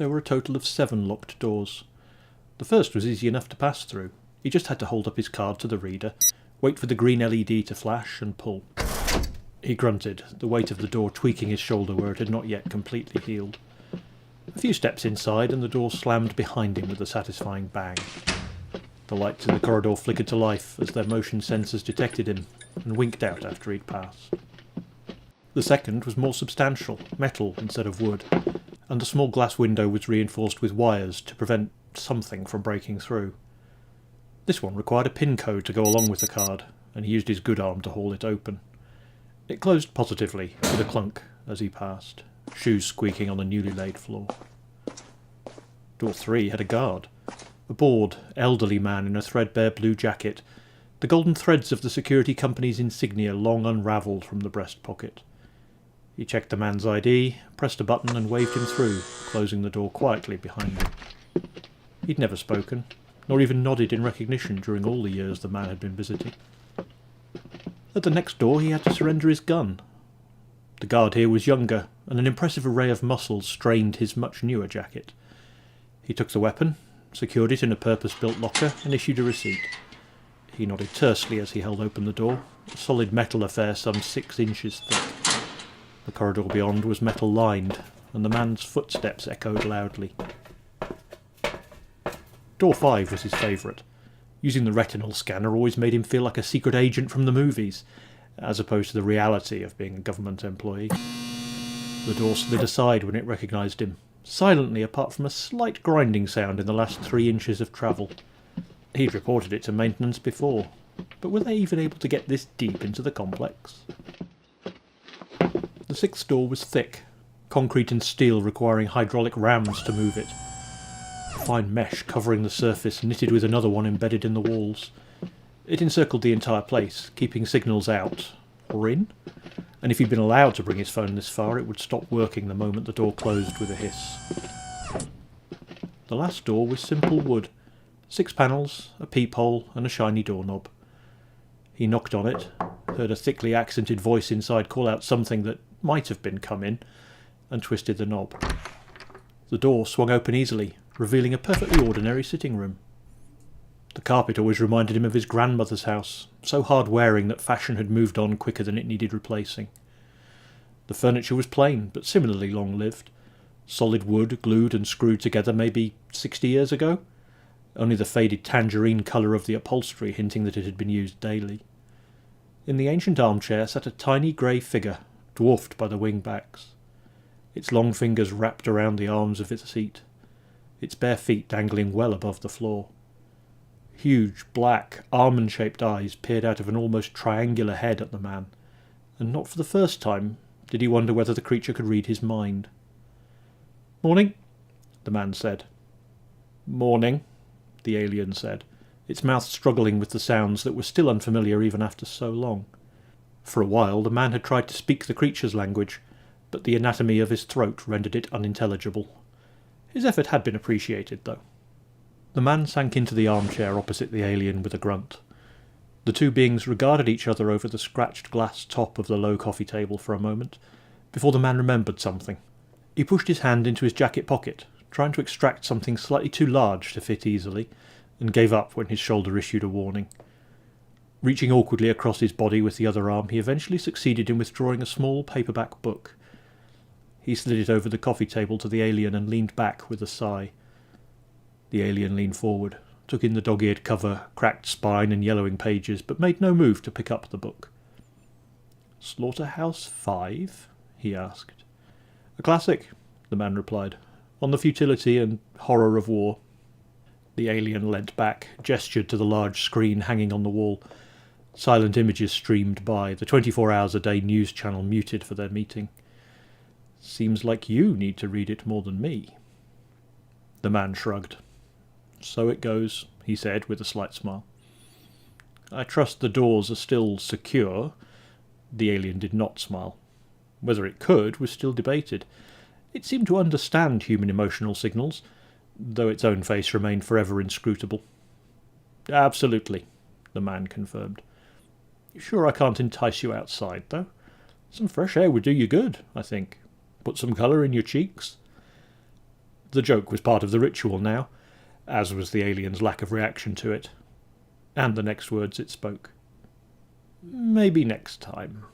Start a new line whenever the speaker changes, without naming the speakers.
There were a total of 7 locked doors. The first was easy enough to pass through. He just had to hold up his card to the reader, wait for the green LED to flash, and pull. He grunted, the weight of the door tweaking his shoulder where it had not yet completely healed. A few steps inside, and the door slammed behind him with a satisfying bang. The lights in the corridor flickered to life as their motion sensors detected him, and winked out after he'd passed. The second was more substantial, metal instead of wood, and the small glass window was reinforced with wires to prevent something from breaking through. This one required a pin code to go along with the card, and he used his good arm to haul it open. It closed positively, with a clunk, as he passed, shoes squeaking on the newly laid floor. Door 3 had a guard, a bored, elderly man in a threadbare blue jacket, the golden threads of the security company's insignia long unravelled from the breast pocket. He checked the man's ID, pressed a button and waved him through, closing the door quietly behind him. He'd never spoken, nor even nodded in recognition during all the years the man had been visiting. At the next door he had to surrender his gun. The guard here was younger, and an impressive array of muscles strained his much newer jacket. He took the weapon, secured it in a purpose-built locker, and issued a receipt. He nodded tersely as he held open the door, a solid metal affair some 6 inches thick. The corridor beyond was metal-lined, and the man's footsteps echoed loudly. Door 5 was his favourite. Using the retinal scanner always made him feel like a secret agent from the movies, as opposed to the reality of being a government employee. The door slid aside when it recognised him, silently apart from a slight grinding sound in the last 3 inches of travel. He'd reported it to maintenance before, but were they even able to get this deep into the complex? The 6th door was thick, concrete and steel requiring hydraulic rams to move it. A fine mesh covering the surface knitted with another one embedded in the walls. It encircled the entire place, keeping signals out, or in, and if he'd been allowed to bring his phone this far it would stop working the moment the door closed with a hiss. The last door was simple wood, 6 panels, a peephole and a shiny doorknob. He knocked on it, heard a thickly accented voice inside call out something that might have been "come in," and twisted the knob. The door swung open easily, revealing a perfectly ordinary sitting room. The carpet always reminded him of his grandmother's house, so hard-wearing that fashion had moved on quicker than it needed replacing. The furniture was plain, but similarly long-lived. Solid wood, glued and screwed together maybe 60 years ago, only the faded tangerine colour of the upholstery hinting that it had been used daily. In the ancient armchair sat a tiny grey figure, dwarfed by the wing-backs. Its long fingers wrapped around the arms of its seat, its bare feet dangling well above the floor. Huge, black, almond-shaped eyes peered out of an almost triangular head at the man, and not for the first time did he wonder whether the creature could read his mind. "Morning," the man said. "Morning," the alien said, its mouth struggling with the sounds that were still unfamiliar even after so long. For a while the man had tried to speak the creature's language, but the anatomy of his throat rendered it unintelligible. His effort had been appreciated, though. The man sank into the armchair opposite the alien with a grunt. The two beings regarded each other over the scratched glass top of the low coffee table for a moment, before the man remembered something. He pushed his hand into his jacket pocket, trying to extract something slightly too large to fit easily, and gave up when his shoulder issued a warning. Reaching awkwardly across his body with the other arm, he eventually succeeded in withdrawing a small paperback book. He slid it over the coffee table to the alien and leaned back with a sigh. The alien leaned forward, took in the dog-eared cover, cracked spine and yellowing pages, but made no move to pick up the book. "Slaughterhouse 5?" he asked. "A classic," the man replied, "on the futility and horror of war." The alien leant back, gestured to the large screen hanging on the wall. Silent images streamed by, the 24 hours a day news channel muted for their meeting. "Seems like you need to read it more than me." The man shrugged. "So it goes," he said with a slight smile. "I trust the doors are still secure." The alien did not smile. Whether it could was still debated. It seemed to understand human emotional signals, though its own face remained forever inscrutable. "Absolutely," the man confirmed. "Sure I can't entice you outside, though? Some fresh air would do you good, I think. Put some colour in your cheeks." The joke was part of the ritual now, as was the alien's lack of reaction to it. And the next words it spoke. "Maybe next time."